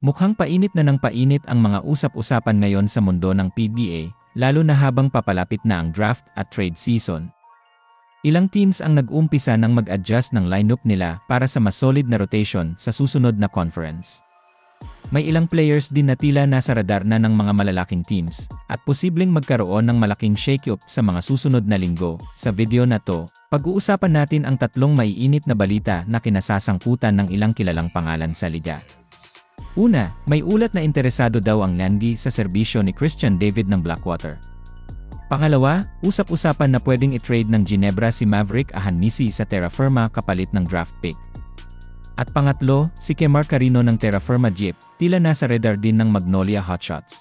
Mukhang painit na ng painit ang mga usap-usapan ngayon sa mundo ng PBA, lalo na habang papalapit na ang draft at trade season. Ilang teams ang nag-umpisa ng mag-adjust ng lineup nila para sa mas solid na rotation sa susunod na conference. May ilang players din na tila nasa radar na ng mga malalaking teams, at posibleng magkaroon ng malaking shake-up sa mga susunod na linggo. Sa video na to, pag-uusapan natin ang tatlong maiinit na balita na kinasasangkutan ng ilang kilalang pangalan sa liga. Una, may ulat na interesado daw ang Landy sa serbisyo ni Christian David ng Blackwater. Pangalawa, usap-usapan na pwedeng i-trade ng Ginebra si Maverick Ahanmisi sa Terra Firma kapalit ng draft pick. At pangatlo, si Kemar Carino ng Terra Firma Jeep, tila nasa radar din ng Magnolia Hotshots.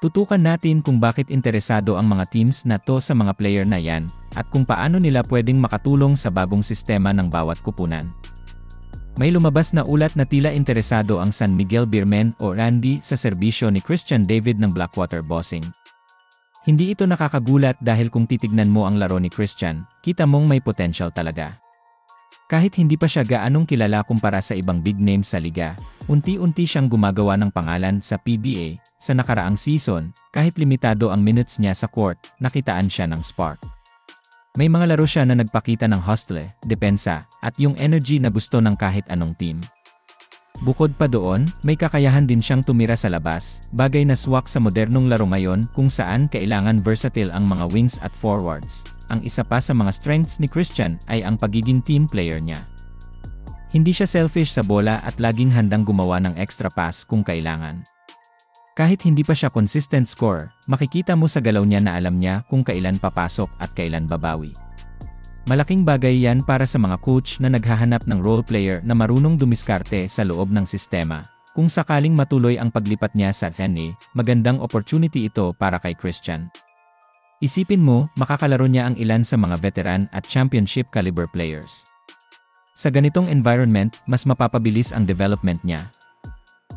Tutukan natin kung bakit interesado ang mga teams na to sa mga player na yan, at kung paano nila pwedeng makatulong sa bagong sistema ng bawat kupunan. May lumabas na ulat na tila interesado ang San Miguel Beermen o Randy sa serbisyo ni Christian David ng Blackwater Bossing. Hindi ito nakakagulat dahil kung titignan mo ang laro ni Christian, kita mong may potential talaga. Kahit hindi pa siya gaanong kilala kumpara sa ibang big names sa liga, unti-unti siyang gumagawa ng pangalan sa PBA. Sa nakaraang season, kahit limitado ang minutes niya sa court, nakitaan siya ng spark. May mga laro siya na nagpakita ng hustle, depensa, at yung energy na gusto ng kahit anong team. Bukod pa doon, may kakayahan din siyang tumira sa labas, bagay na swak sa modernong laro ngayon kung saan kailangan versatile ang mga wings at forwards. Ang isa pa sa mga strengths ni Christian ay ang pagiging team player niya. Hindi siya selfish sa bola at laging handang gumawa ng extra pass kung kailangan. Kahit hindi pa siya consistent scorer, makikita mo sa galaw niya na alam niya kung kailan papasok at kailan babawi. Malaking bagay yan para sa mga coach na naghahanap ng role player na marunong dumiskarte sa loob ng sistema. Kung sakaling matuloy ang paglipat niya sa FNA, magandang opportunity ito para kay Christian. Isipin mo, makakalaro niya ang ilan sa mga veteran at championship caliber players. Sa ganitong environment, mas mapapabilis ang development niya.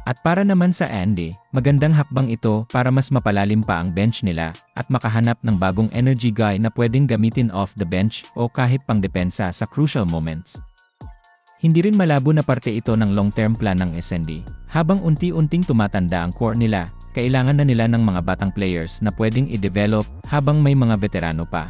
At para naman sa Andy, magandang hakbang ito para mas mapalalim pa ang bench nila at makahanap ng bagong energy guy na pwedeng gamitin off the bench o kahit pangdepensa sa crucial moments. Hindi rin malabo na parte ito ng long-term plan ng SND. Habang unti-unting tumatanda ang core nila, kailangan na nila ng mga batang players na pwedeng i-develop habang may mga veterano pa.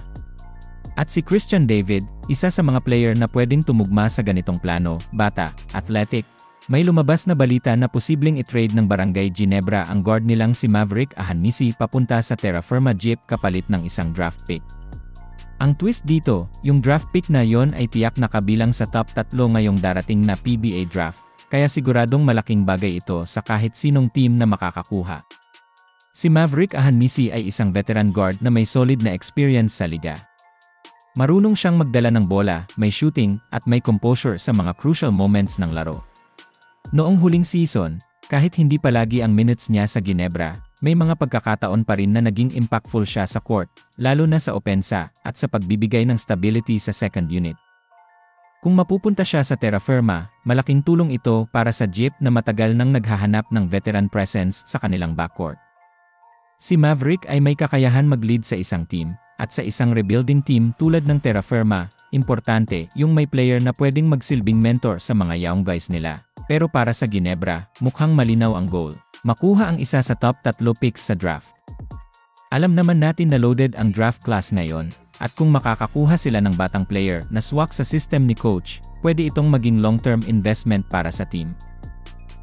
At si Christian David, isa sa mga player na pwedeng tumugma sa ganitong plano, bata, athletic. May lumabas na balita na posibleng i-trade ng Barangay Ginebra ang guard nilang si Maverick Ahanmisi papunta sa Terra Firma Jeep kapalit ng isang draft pick. Ang twist dito, yung draft pick na yon ay tiyak na kabilang sa top 3 ngayong darating na PBA draft, kaya siguradong malaking bagay ito sa kahit sinong team na makakakuha. Si Maverick Ahanmisi ay isang veteran guard na may solid na experience sa liga. Marunong siyang magdala ng bola, may shooting, at may composure sa mga crucial moments ng laro. Noong huling season, kahit hindi palagi ang minutes niya sa Ginebra, may mga pagkakataon pa rin na naging impactful siya sa court, lalo na sa opensa at sa pagbibigay ng stability sa second unit. Kung mapupunta siya sa Terra Firma, malaking tulong ito para sa Jeep na matagal nang naghahanap ng veteran presence sa kanilang backcourt. Si Maverick ay may kakayahan mag-lead sa isang team, at sa isang rebuilding team tulad ng Terra Firma, importante yung may player na pwedeng magsilbing mentor sa mga young guys nila. Pero para sa Ginebra, mukhang malinaw ang goal. Makuha ang isa sa top 3 picks sa draft. Alam naman natin na loaded ang draft class ngayon, at kung makakakuha sila ng batang player na swak sa system ni coach, pwede itong maging long-term investment para sa team.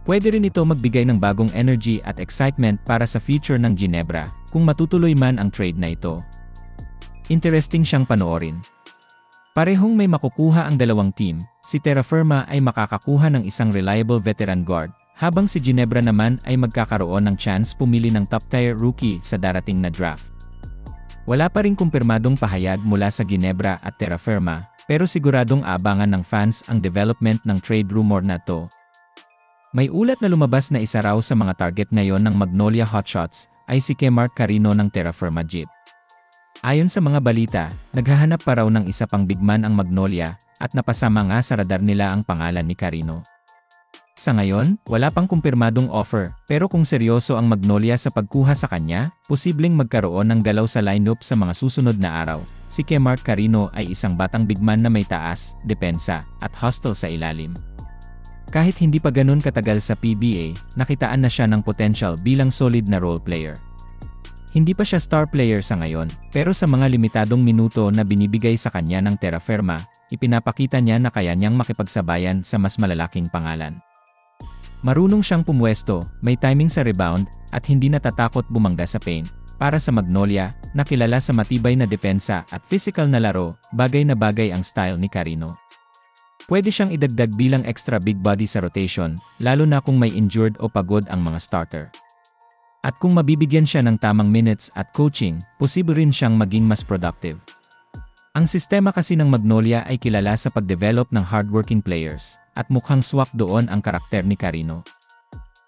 Pwede rin ito magbigay ng bagong energy at excitement para sa future ng Ginebra, kung matutuloy man ang trade na ito. Interesting siyang panoorin. Parehong may makukuha ang dalawang team, si Terra Firma ay makakakuha ng isang reliable veteran guard, habang si Ginebra naman ay magkakaroon ng chance pumili ng top-tier rookie sa darating na draft. Wala pa ring kumpirmadong pahayag mula sa Ginebra at Terra Firma, pero siguradong aabangan ng fans ang development ng trade rumor na to. May ulat na lumabas na isa raw sa mga target ngayon ng Magnolia Hotshots ay si Kemar Carino ng Terra Firma Jeep. Ayon sa mga balita, naghahanap pa raw ng isa pang bigman ang Magnolia, at napasama nga sa radar nila ang pangalan ni Carino. Sa ngayon, wala pang kumpirmadong offer, pero kung seryoso ang Magnolia sa pagkuha sa kanya, posibleng magkaroon ng galaw sa lineup sa mga susunod na araw. Si Kemar Carino ay isang batang bigman na may taas, depensa, at hustle sa ilalim. Kahit hindi pa ganun katagal sa PBA, nakitaan na siya ng potential bilang solid na role player. Hindi pa siya star player sa ngayon, pero sa mga limitadong minuto na binibigay sa kanya ng Terra Firma, ipinapakita niya na kaya niyang makipagsabayan sa mas malalaking pangalan. Marunong siyang pumwesto, may timing sa rebound, at hindi natatakot bumangga sa paint. Para sa Magnolia, nakilala sa matibay na depensa at physical na laro, bagay na bagay ang style ni Carino. Pwede siyang idagdag bilang extra big body sa rotation, lalo na kung may injured o pagod ang mga starter. At kung mabibigyan siya ng tamang minutes at coaching, posible rin siyang maging mas productive. Ang sistema kasi ng Magnolia ay kilala sa pag-develop ng hardworking players, at mukhang swak doon ang karakter ni Carino.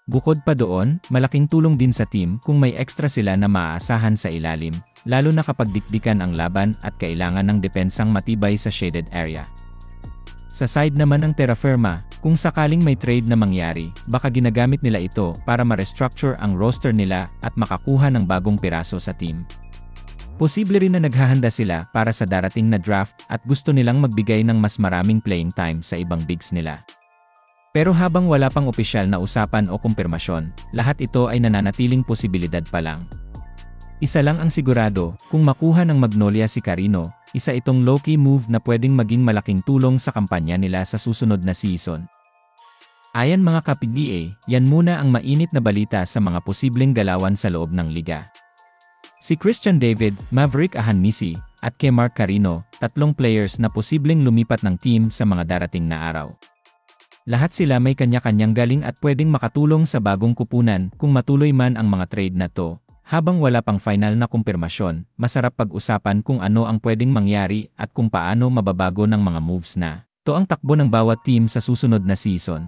Bukod pa doon, malaking tulong din sa team kung may extra sila na maaasahan sa ilalim, lalo na kapag dikdikan ang laban at kailangan ng depensang matibay sa shaded area. Sa side naman ng Terra Firma, kung sakaling may trade na mangyari, baka ginagamit nila ito para ma-restructure ang roster nila at makakuha ng bagong piraso sa team. Posible rin na naghahanda sila para sa darating na draft at gusto nilang magbigay ng mas maraming playing time sa ibang bigs nila. Pero habang wala pang opisyal na usapan o kumpirmasyon, lahat ito ay nananatiling posibilidad pa lang. Isa lang ang sigurado, kung makuha ng Magnolia si Carino, isa itong low-key move na pwedeng maging malaking tulong sa kampanya nila sa susunod na season. Ayan mga ka-PBA, yan muna ang mainit na balita sa mga posibleng galawan sa loob ng liga. Si Christian David, Maverick Ahanmisi, at kay Mark Carino, tatlong players na posibleng lumipat ng team sa mga darating na araw. Lahat sila may kanya-kanyang galing at pwedeng makatulong sa bagong kupunan kung matuloy man ang mga trade na to. Habang wala pang final na kumpirmasyon, masarap pag-usapan kung ano ang pwedeng mangyari at kung paano mababago ng mga moves na to ang takbo ng bawat team sa susunod na season.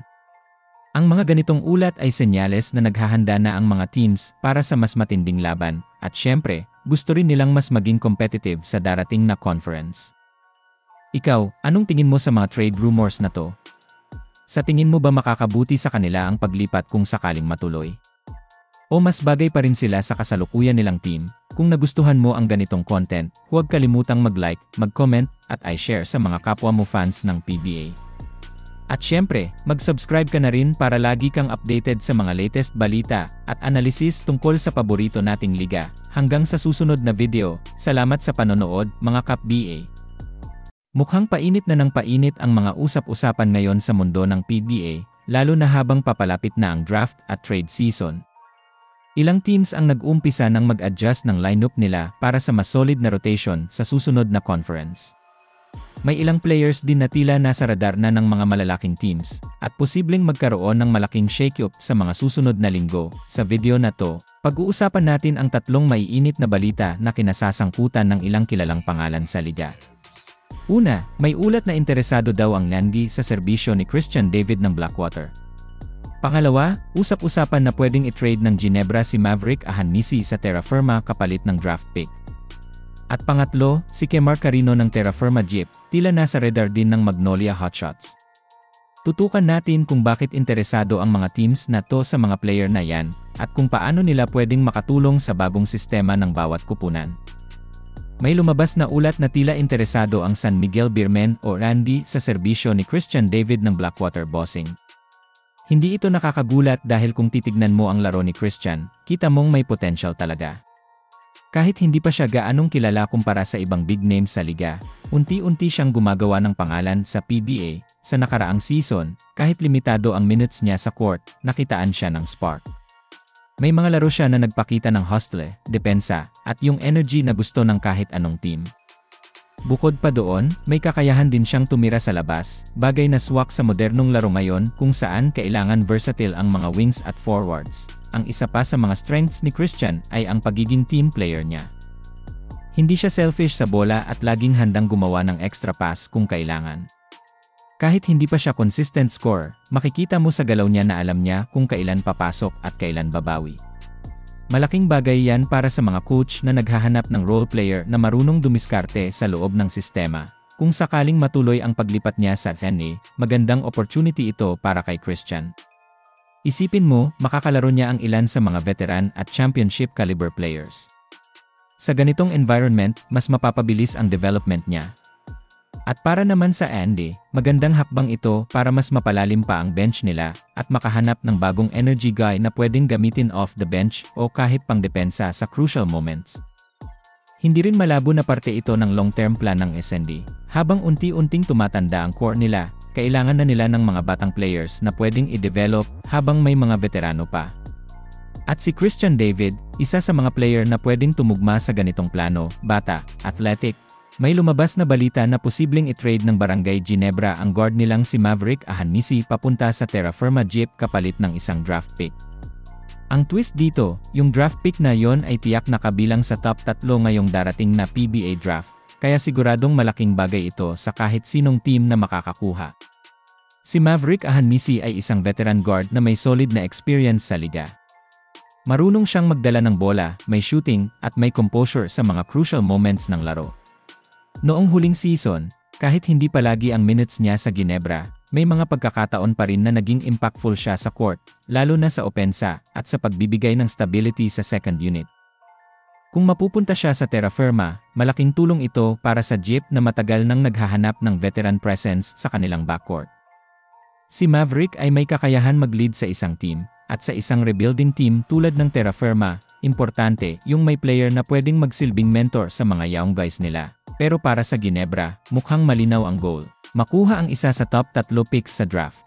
Ang mga ganitong ulat ay senyales na naghahanda na ang mga teams para sa mas matinding laban, at syempre, gusto rin nilang mas maging competitive sa darating na conference. Ikaw, anong tingin mo sa mga trade rumors na to? Sa tingin mo ba makakabuti sa kanila ang paglipat kung sakaling matuloy? O mas bagay pa rin sila sa kasalukuyan nilang team? Kung nagustuhan mo ang ganitong content, huwag kalimutang mag-like, mag-comment, at i-share sa mga kapwa mo fans ng PBA. At syempre, mag-subscribe ka na rin para lagi kang updated sa mga latest balita at analysis tungkol sa paborito nating liga. Hanggang sa susunod na video, salamat sa panonood, mga ka-PBA. Mukhang painit na ng painit ang mga usap-usapan ngayon sa mundo ng PBA, lalo na habang papalapit na ang draft at trade season. Ilang teams ang nag-umpisa ng mag-adjust ng lineup nila para sa mas solid na rotation sa susunod na conference. May ilang players din na tila nasa radar na ng mga malalaking teams, at posibleng magkaroon ng malaking shake-up sa mga susunod na linggo. Sa video na to, pag-uusapan natin ang tatlong maiinit na balita na kinasasangkutan ng ilang kilalang pangalan sa liga. Una, may ulat na interesado daw ang Nandi sa serbisyo ni Christian David ng Blackwater. Pangalawa, usap-usapan na pwedeng i-trade ng Ginebra si Maverick Ahanmisi sa Terra Firma kapalit ng draft pick. At pangatlo, si Mark Carino ng Terra Firma Jeep, tila nasa radar din ng Magnolia Hotshots. Tutukan natin kung bakit interesado ang mga teams na to sa mga player na yan, at kung paano nila pwedeng makatulong sa bagong sistema ng bawat kupunan. May lumabas na ulat na tila interesado ang San Miguel Beermen o Randy sa serbisyo ni Christian David ng Blackwater Bossing. Hindi ito nakakagulat dahil kung titignan mo ang laro ni Christian, kita mong may potential talaga. Kahit hindi pa siya gaanong kilala kumpara sa ibang big names sa liga, unti-unti siyang gumagawa ng pangalan sa PBA. Sa nakaraang season, kahit limitado ang minutes niya sa court, nakitaan siya ng spark. May mga laro siya na nagpakita ng hustle, depensa, at yung energy na gusto ng kahit anong team. Bukod pa doon, may kakayahan din siyang tumira sa labas, bagay na swak sa modernong laro ngayon kung saan kailangan versatile ang mga wings at forwards. Ang isa pa sa mga strengths ni Christian ay ang pagiging team player niya. Hindi siya selfish sa bola at laging handang gumawa ng extra pass kung kailangan. Kahit hindi pa siya consistent scorer, makikita mo sa galaw niya na alam niya kung kailan papasok at kailan babawi. Malaking bagay yan para sa mga coach na naghahanap ng role player na marunong dumiskarte sa loob ng sistema. Kung sakaling matuloy ang paglipat niya sa FNA, magandang opportunity ito para kay Christian. Isipin mo, makakalaro niya ang ilan sa mga veteran at championship caliber players. Sa ganitong environment, mas mapapabilis ang development niya. At para naman sa Andy, magandang hakbang ito para mas mapalalim pa ang bench nila at makahanap ng bagong energy guy na pwedeng gamitin off the bench o kahit pangdepensa sa crucial moments. Hindi rin malabo na parte ito ng long-term plan ng SND. Habang unti-unting tumatanda ang core nila, kailangan na nila ng mga batang players na pwedeng i-develop habang may mga veterano pa. At si Christian David, isa sa mga player na pwedeng tumugma sa ganitong plano, bata, athletic. May lumabas na balita na posibleng i-trade ng Barangay Ginebra ang guard nilang si Maverick Ahanmisi papunta sa Terra Firma Jeep kapalit ng isang draft pick. Ang twist dito, yung draft pick na yon ay tiyak na kabilang sa top 3 ngayong darating na PBA draft, kaya siguradong malaking bagay ito sa kahit sinong team na makakakuha. Si Maverick Ahanmisi ay isang veteran guard na may solid na experience sa liga. Marunong siyang magdala ng bola, may shooting, at may composure sa mga crucial moments ng laro. Noong huling season, kahit hindi palagi ang minutes niya sa Ginebra, may mga pagkakataon pa rin na naging impactful siya sa court, lalo na sa opensa at sa pagbibigay ng stability sa second unit. Kung mapupunta siya sa Terra Firma, malaking tulong ito para sa Jeep na matagal nang naghahanap ng veteran presence sa kanilang backcourt. Si Maverick ay may kakayahan mag-lead sa isang team, at sa isang rebuilding team tulad ng Terra Firma, importante yung may player na pwedeng magsilbing mentor sa mga young guys nila. Pero para sa Ginebra, mukhang malinaw ang goal. Makuha ang isa sa top 3 picks sa draft.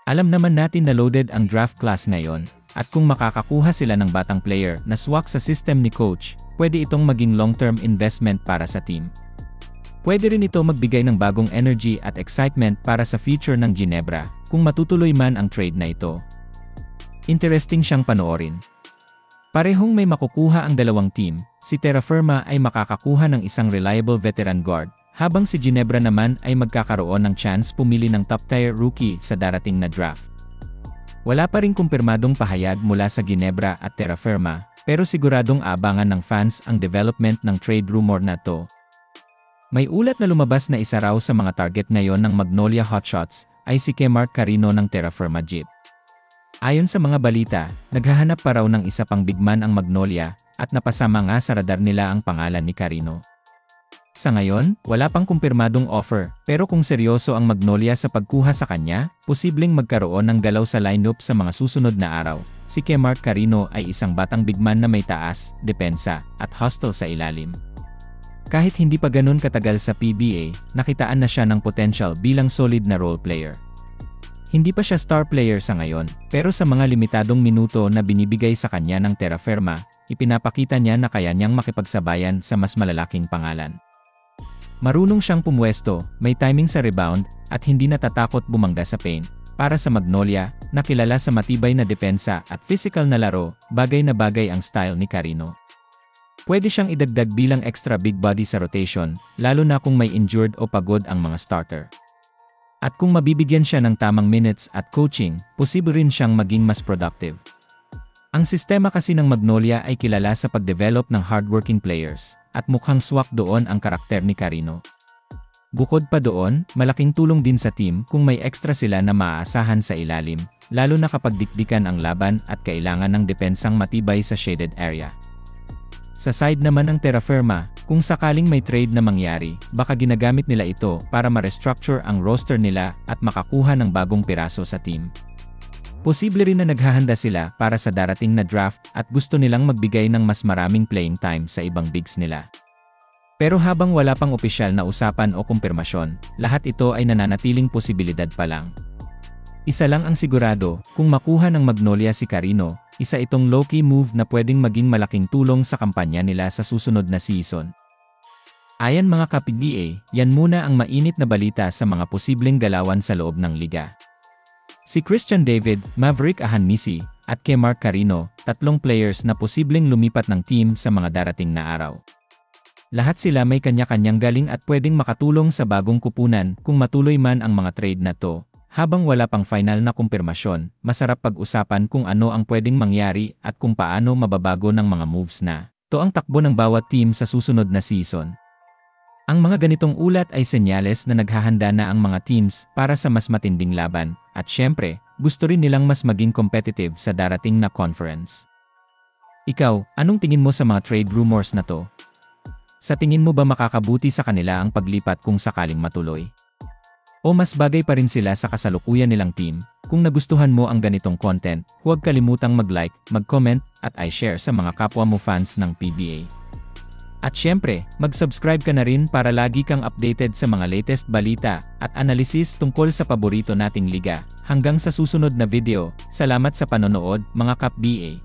Alam naman natin na loaded ang draft class ngayon, at kung makakakuha sila ng batang player na swak sa system ni coach, pwede itong maging long-term investment para sa team. Pwede rin ito magbigay ng bagong energy at excitement para sa future ng Ginebra, kung matutuloy man ang trade na ito. Interesting siyang panoorin. Parehong may makukuha ang dalawang team, si Terra Firma ay makakakuha ng isang reliable veteran guard, habang si Ginebra naman ay magkakaroon ng chance pumili ng top-tier rookie sa darating na draft. Wala pa ring kumpirmadong pahayag mula sa Ginebra at Terra Firma, pero siguradong abangan ng fans ang development ng trade rumor na to. May ulat na lumabas na isa raw sa mga target ngayon ng Magnolia Hotshots ay si Mark Carino ng Terra Firma Jeep. Ayon sa mga balita, naghahanap pa raw ng isa pang big man ang Magnolia at napasama nga sa radar nila ang pangalan ni Carino. Sa ngayon, wala pang kumpirmadong offer, pero kung seryoso ang Magnolia sa pagkuha sa kanya, posibleng magkaroon ng galaw sa lineup sa mga susunod na araw. Si Mark Carino ay isang batang big man na may taas, depensa, at hustle sa ilalim. Kahit hindi pa ganun katagal sa PBA, nakitaan na siya ng potential bilang solid na role player. Hindi pa siya star player sa ngayon, pero sa mga limitadong minuto na binibigay sa kanya ng Terra Firma, ipinapakita niya na kaya niyang makipagsabayan sa mas malalaking pangalan. Marunong siyang pumwesto, may timing sa rebound, at hindi natatakot bumangga sa paint. Para sa Magnolia, nakilala sa matibay na depensa at physical na laro, bagay na bagay ang style ni Carino. Pwede siyang idagdag bilang extra big body sa rotation, lalo na kung may injured o pagod ang mga starter. At kung mabibigyan siya ng tamang minutes at coaching, posible rin siyang maging mas productive. Ang sistema kasi ng Magnolia ay kilala sa pag-develop ng hardworking players, at mukhang swak doon ang karakter ni Carino. Bukod pa doon, malaking tulong din sa team kung may extra sila na maaasahan sa ilalim, lalo na kapag dikdikan ang laban at kailangan ng depensang matibay sa shaded area. Sa side naman ng Terra Firma, kung sakaling may trade na mangyari, baka ginagamit nila ito para ma-restructure ang roster nila at makakuha ng bagong piraso sa team. Posible rin na naghahanda sila para sa darating na draft at gusto nilang magbigay ng mas maraming playing time sa ibang bigs nila. Pero habang wala pang opisyal na usapan o kumpirmasyon, lahat ito ay nananatiling posibilidad pa lang. Isa lang ang sigurado, kung makuha ng Magnolia si Carino, isa itong low-key move na pwedeng maging malaking tulong sa kampanya nila sa susunod na season. Ayan mga ka-PBA, yan muna ang mainit na balita sa mga posibleng galawan sa loob ng liga. Si Christian David, Maverick Ahanmisi, at Mark Carino, tatlong players na posibleng lumipat ng team sa mga darating na araw. Lahat sila may kanya-kanyang galing at pwedeng makatulong sa bagong kupunan kung matuloy man ang mga trade na to. Habang wala pang final na kumpirmasyon, masarap pag-usapan kung ano ang pwedeng mangyari at kung paano mababago ng mga moves na to ang takbo ng bawat team sa susunod na season. Ang mga ganitong ulat ay senyales na naghahanda na ang mga teams para sa mas matinding laban, at syempre, gusto rin nilang mas maging competitive sa darating na conference. Ikaw, anong tingin mo sa mga trade rumors na to? Sa tingin mo ba makakabuti sa kanila ang paglipat kung sakaling matuloy? O mas bagay pa rin sila sa kasalukuyan nilang team? Kung nagustuhan mo ang ganitong content, huwag kalimutang mag-like, mag-comment, at i-share sa mga kapwa mo fans ng PBA. At syempre, mag-subscribe ka na rin para lagi kang updated sa mga latest balita at analysis tungkol sa paborito nating liga. Hanggang sa susunod na video, salamat sa panonood, mga Kap BA.